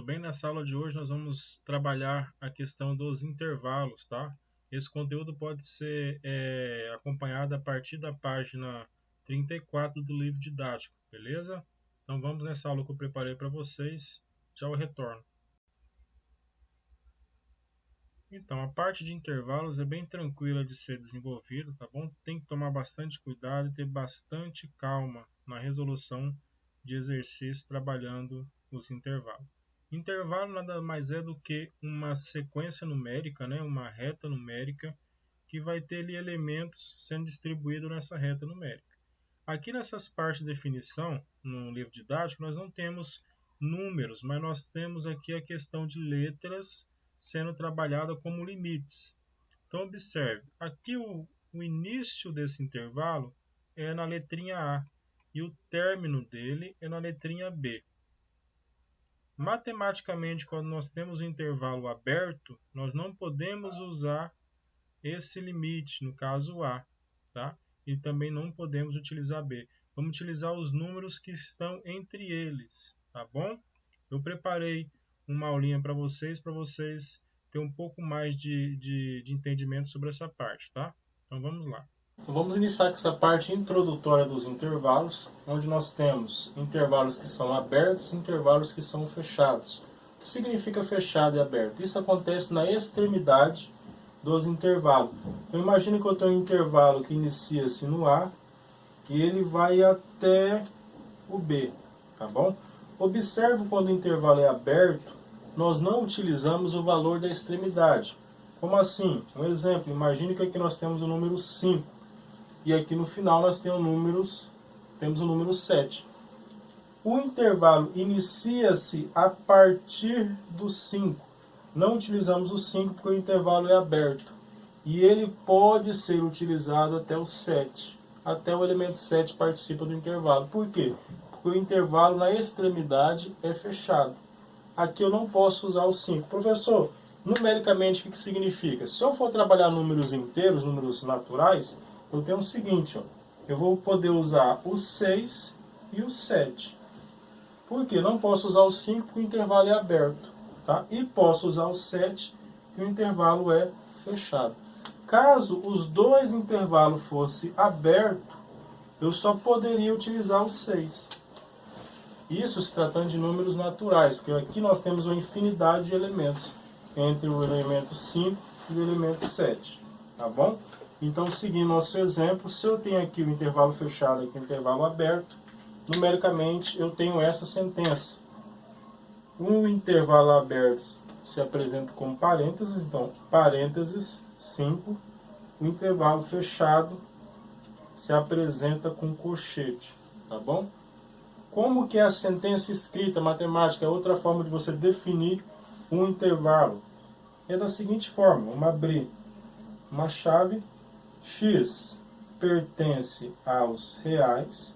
bem? Nessa aula de hoje nós vamos trabalhar a questão dos intervalos, tá? Esse conteúdo pode ser acompanhado a partir da página 34 do livro didático, beleza? Então vamos nessa aula que eu preparei para vocês, já eu retorno. Então, a parte de intervalos é bem tranquila de ser desenvolvida, tá bom? Tem que tomar bastante cuidado e ter bastante calma na resolução de exercícios trabalhando os intervalos. Intervalo nada mais é do que uma sequência numérica, né? Uma reta numérica que vai ter ali elementos sendo distribuídos nessa reta numérica. Aqui nessas partes de definição, no livro didático, nós não temos números, mas nós temos aqui a questão de letras sendo trabalhada como limites. Então, observe, aqui o início desse intervalo é na letrinha A e o término dele é na letrinha B. Matematicamente, quando nós temos um intervalo aberto, nós não podemos usar esse limite, no caso A, tá? E também não podemos utilizar B. Vamos utilizar os números que estão entre eles, tá bom? Eu preparei uma aulinha para vocês terem um pouco mais de entendimento sobre essa parte, tá? Então vamos lá. Vamos iniciar com essa parte introdutória dos intervalos, onde nós temos intervalos que são abertos e intervalos que são fechados. O que significa fechado e aberto? Isso acontece na extremidade dos intervalos. Então imagine que eu tenho um intervalo que inicia-se no A e ele vai até o B, tá bom? Observe quando o intervalo é aberto, nós não utilizamos o valor da extremidade. Como assim? Um exemplo, imagine que aqui nós temos o número 5 e aqui no final nós temos o número 7. O intervalo inicia-se a partir do 5. Não utilizamos o 5 porque o intervalo é aberto. E ele pode ser utilizado até o 7. Até o elemento 7 participa do intervalo. Por quê? Porque o intervalo na extremidade é fechado. Aqui eu não posso usar o 5. Professor, numericamente o que significa? Se eu for trabalhar números inteiros, números naturais, eu tenho o seguinte, ó, eu vou poder usar o 6 e o 7. Por quê? Não posso usar o 5 porque o intervalo é aberto. Tá? E posso usar o 7 e o intervalo é fechado. Caso os dois intervalos fossem abertos, eu só poderia utilizar o 6. Isso se tratando de números naturais, porque aqui nós temos uma infinidade de elementos entre o elemento 5 e o elemento 7. Tá bom? Então, seguindo nosso exemplo, se eu tenho aqui o intervalo fechado e o intervalo aberto, numericamente eu tenho essa sentença. Um intervalo aberto se apresenta como parênteses, então, parênteses 5. O intervalo fechado se apresenta com colchete, tá bom? Como que é a sentença escrita matemática? É outra forma de você definir um intervalo. É da seguinte forma, vamos abrir uma chave, x pertence aos reais.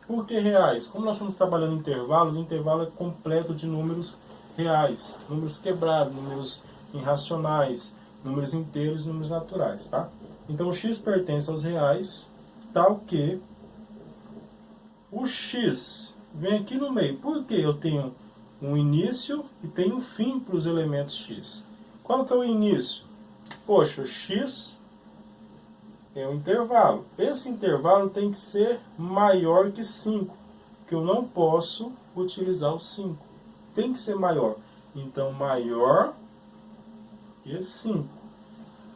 Por que reais? Como nós estamos trabalhando em intervalos, o intervalo é completo de números reais, números quebrados, números irracionais, números inteiros e números naturais, tá? Então, o x pertence aos reais, tal que o x vem aqui no meio. Por que eu tenho um início e tenho um fim para os elementos x? Qual que é o início? Poxa, o x é um intervalo. Esse intervalo tem que ser maior que 5, porque eu não posso utilizar o 5. Tem que ser maior. Então, maior que 5.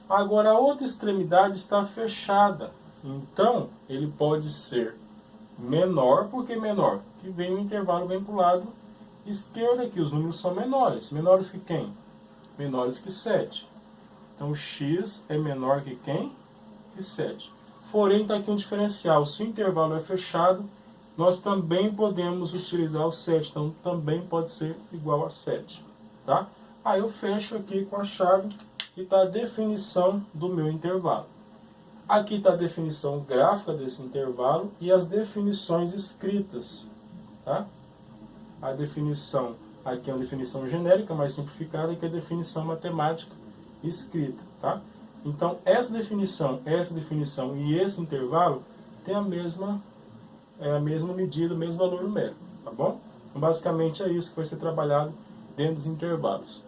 Agora, a outra extremidade está fechada. Então, ele pode ser menor. Por que menor? Que vem o intervalo, vem para o lado esquerdo aqui. Os números são menores. Menores que quem? Menores que 7. Então, o x é menor que quem? Que 7. Porém, está aqui um diferencial. Se o intervalo é fechado, nós também podemos utilizar o 7. Então, também pode ser igual a 7. Tá? Aí eu fecho aqui com a chave e está a definição do meu intervalo. Aqui está a definição gráfica desse intervalo e as definições escritas. Tá? A definição aqui é uma definição genérica, mais simplificada, que é a definição matemática escrita. Tá? Então, essa definição e esse intervalo tem a mesma medida, o mesmo valor numérico. Tá bom? Então, basicamente é isso que vai ser trabalhado dentro dos intervalos.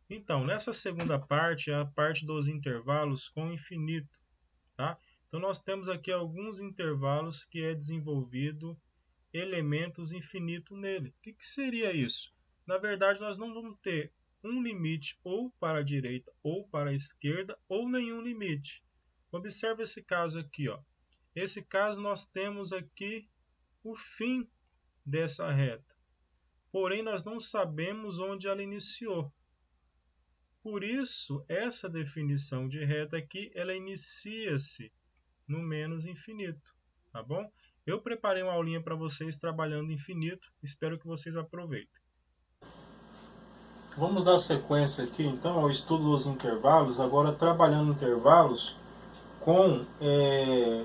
Então, nessa segunda parte é a parte dos intervalos com infinito, tá? Então, nós temos aqui alguns intervalos que é desenvolvido elementos infinito nele. O que seria isso? Na verdade, nós não vamos ter um limite ou para a direita ou para a esquerda ou nenhum limite. Observe esse caso aqui, ó. Esse caso nós temos aqui o fim dessa reta. Porém, nós não sabemos onde ela iniciou. Por isso, essa definição de reta aqui, ela inicia-se no menos infinito, tá bom? Eu preparei uma aulinha para vocês trabalhando infinito, espero que vocês aproveitem. Vamos dar sequência aqui então ao estudo dos intervalos, agora trabalhando intervalos com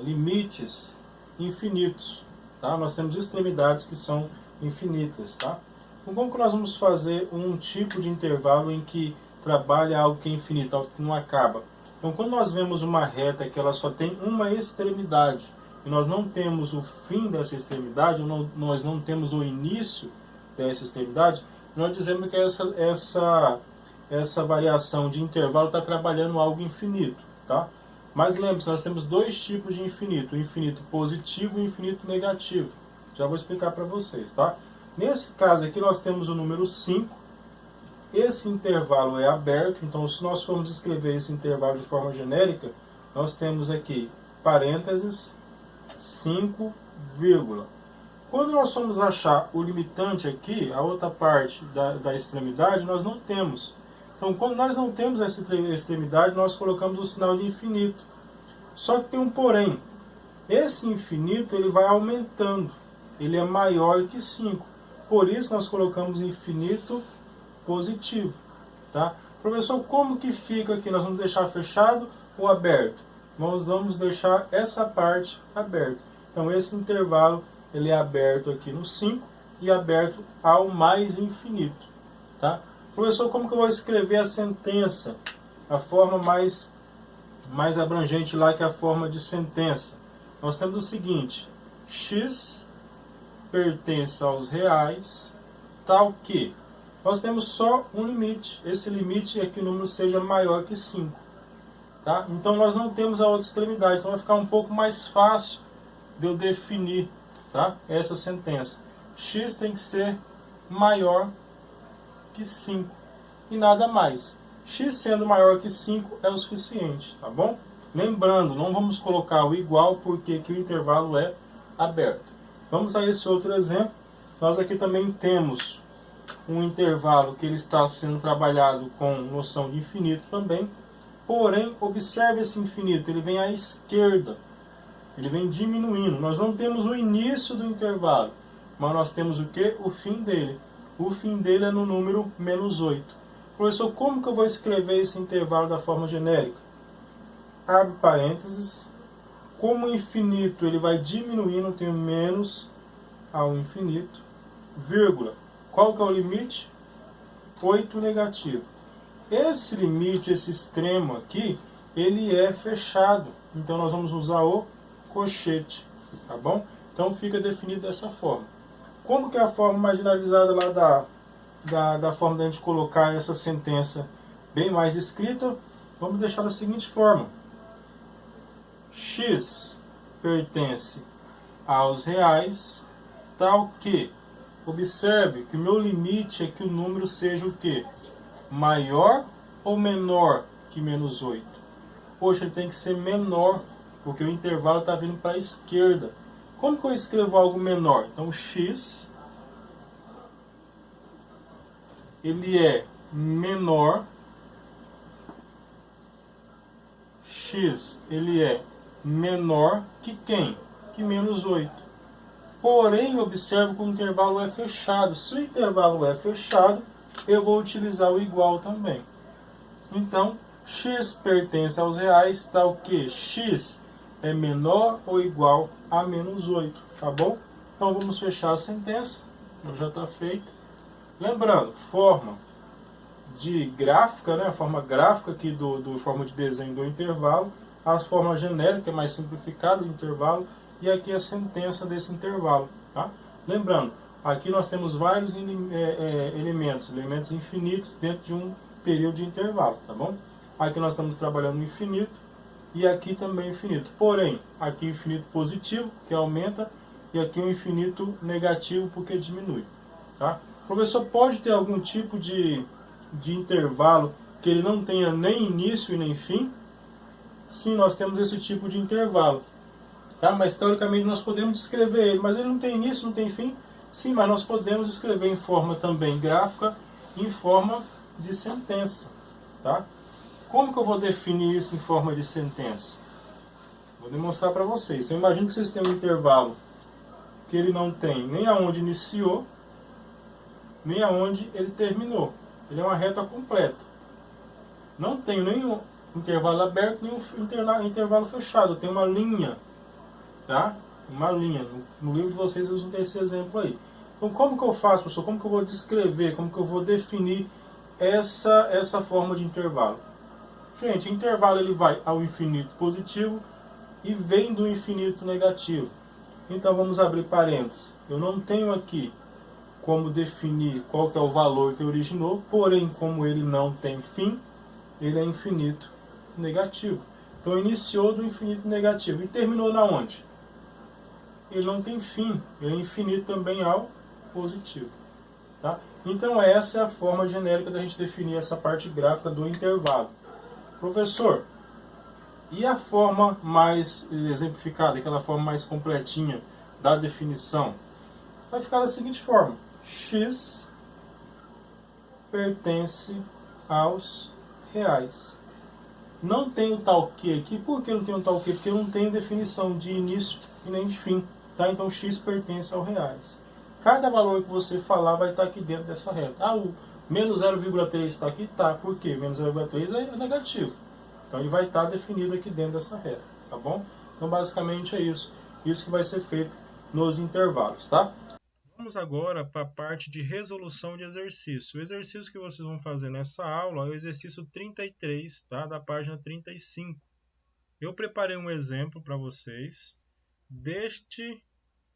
limites infinitos, tá? Nós temos extremidades que são infinitas, tá? Então, como que nós vamos fazer um tipo de intervalo em que trabalha algo que é infinito, algo que não acaba? Então, quando nós vemos uma reta que ela só tem uma extremidade e nós não temos o fim dessa extremidade, nós não temos o início dessa extremidade, nós dizemos que essa variação de intervalo está trabalhando algo infinito, tá? Mas lembre-se, nós temos dois tipos de infinito, o infinito positivo e o infinito negativo. Já vou explicar para vocês, tá? Nesse caso aqui nós temos o número 5, esse intervalo é aberto, então se nós formos escrever esse intervalo de forma genérica, nós temos aqui parênteses, 5, vírgula. Quando nós formos achar o limitante aqui, a outra parte da extremidade, nós não temos. Então, quando nós não temos essa extremidade, nós colocamos o sinal de infinito. Só que tem um porém. Esse infinito ele vai aumentando. Ele é maior que 5. Por isso, nós colocamos infinito positivo. Tá? Professor, como que fica aqui? Nós vamos deixar fechado ou aberto? Nós vamos deixar essa parte aberta. Então, esse intervalo ele é aberto aqui no 5 e aberto ao mais infinito. Tá? Professor, como que eu vou escrever a sentença? A forma mais abrangente lá, que é a forma de sentença. Nós temos o seguinte: x pertence aos reais, tal que... Nós temos só um limite. Esse limite é que o número seja maior que 5. Tá? Então nós não temos a outra extremidade. Então vai ficar um pouco mais fácil de eu definir, tá? Essa sentença. X tem que ser maior que 5 e nada mais. X sendo maior que 5 é o suficiente, tá bom? Lembrando, não vamos colocar o igual porque aqui o intervalo é aberto. Vamos a esse outro exemplo. Nós aqui também temos um intervalo que ele está sendo trabalhado com noção de infinito também. Porém, observe esse infinito, ele vem à esquerda. Ele vem diminuindo. Nós não temos o início do intervalo, mas nós temos o que? O fim dele. O fim dele é no número menos 8. Professor, como que eu vou escrever esse intervalo da forma genérica? Abre parênteses. Como o infinito ele vai diminuindo, eu tenho menos ao infinito, vírgula. Qual que é o limite? 8 negativo. Esse limite, esse extremo aqui, ele é fechado. Então nós vamos usar o colchete, tá bom? Então fica definido dessa forma. Como que é a forma marginalizada lá da forma da gente colocar essa sentença bem mais escrita? Vamos deixar da seguinte forma: x pertence aos reais, tal que... Observe que o meu limite é que o número seja o quê? Maior ou menor que menos 8? Poxa, ele tem que ser menor, porque o intervalo está vindo para a esquerda. Como que eu escrevo algo menor? Então, x ele é menor, x ele é menor que quem? Que menos 8. Porém, observe que o intervalo é fechado. Se o intervalo é fechado, eu vou utilizar o igual também. Então, x pertence aos reais, tal que x é menor ou igual a menos 8. Tá bom? Então, vamos fechar a sentença. Já está feita. Lembrando, forma de gráfica, né? A forma gráfica aqui do forma de desenho do intervalo. A forma genérica, mais simplificada do intervalo. E aqui a sentença desse intervalo. Tá? Lembrando, Aqui nós temos vários elementos infinitos dentro de um período de intervalo, tá bom? Aqui nós estamos trabalhando no infinito e aqui também infinito. Porém, aqui infinito positivo, que aumenta, e aqui um infinito negativo, porque diminui, tá? O professor pode ter algum tipo de intervalo que ele não tenha nem início e nem fim? Sim, nós temos esse tipo de intervalo, tá? Mas teoricamente nós podemos descrever ele, mas ele não tem início, não tem fim. Sim, mas nós podemos escrever em forma também gráfica, em forma de sentença, tá? Como que eu vou definir isso em forma de sentença? Vou demonstrar para vocês. Então imagine que vocês têm um intervalo que ele não tem nem aonde iniciou, nem aonde ele terminou. Ele é uma reta completa. Não tem nenhum intervalo aberto, nem um intervalo fechado. Tem uma linha, tá? Uma linha. No livro de vocês eles usam esse exemplo aí. Então como que eu faço, professor? Como que eu vou descrever? Como que eu vou definir essa forma de intervalo? Gente, o intervalo ele vai ao infinito positivo e vem do infinito negativo. Então vamos abrir parênteses. Eu não tenho aqui como definir qual que é o valor que originou, porém como ele não tem fim, ele é infinito negativo. Então iniciou do infinito negativo e terminou na onde? Ele não tem fim, ele é infinito também ao positivo, tá? Então essa é a forma genérica da gente definir essa parte gráfica do intervalo. Professor, e a forma mais exemplificada, aquela forma mais completinha da definição? Vai ficar da seguinte forma: x pertence aos reais. Não tem o tal que aqui. Por que não tem o tal que? Porque não tem definição de início e nem de fim, tá? Então x pertence aos reais. Cada valor que você falar vai estar aqui dentro dessa reta. Ah, o menos 0,3 está aqui? Tá. Por quê? Menos 0,3 é negativo. Então ele vai estar definido aqui dentro dessa reta, tá bom? Então basicamente é isso. Isso que vai ser feito nos intervalos, tá? Vamos agora para a parte de resolução de exercício. O exercício que vocês vão fazer nessa aula é o exercício 33, tá? Da página 35. Eu preparei um exemplo para vocês deste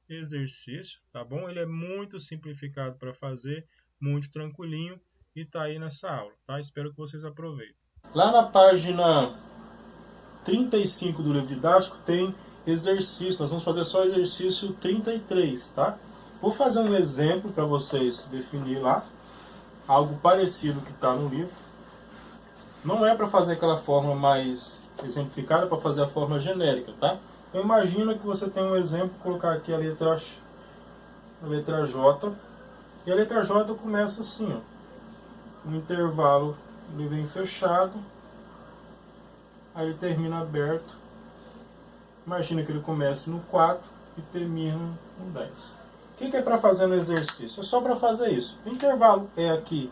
exercício, tá bom? Ele é muito simplificado para fazer, muito tranquilinho e está aí nessa aula, tá? Espero que vocês aproveitem. Lá na página 35 do livro didático tem exercício. Nós vamos fazer só o exercício 33, tá? Vou fazer um exemplo para vocês definir lá, algo parecido que está no livro. Não é para fazer aquela forma mais exemplificada, é para fazer a forma genérica, tá? Então imagina que você tem um exemplo, colocar aqui a letra J, e a letra J começa assim, ó, um intervalo, ele vem fechado, aí ele termina aberto. Imagina que ele comece no 4 e termina no 10. O que é para fazer no exercício? É só para fazer isso. O intervalo é aqui,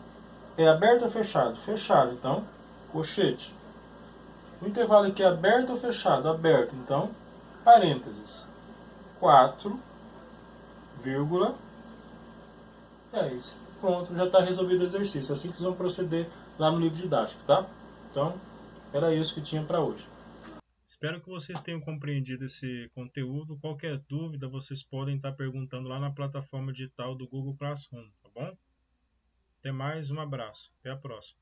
é aberto ou fechado? Fechado, então, colchete. O intervalo aqui é aberto ou fechado? Aberto, então, parênteses. 4, vírgula, 10. Pronto, já está resolvido o exercício. Assim que vocês vão proceder lá no livro didático, tá? Então, era isso que tinha para hoje. Espero que vocês tenham compreendido esse conteúdo. Qualquer dúvida, vocês podem estar perguntando lá na plataforma digital do Google Classroom, tá bom? Até mais, um abraço. Até a próxima.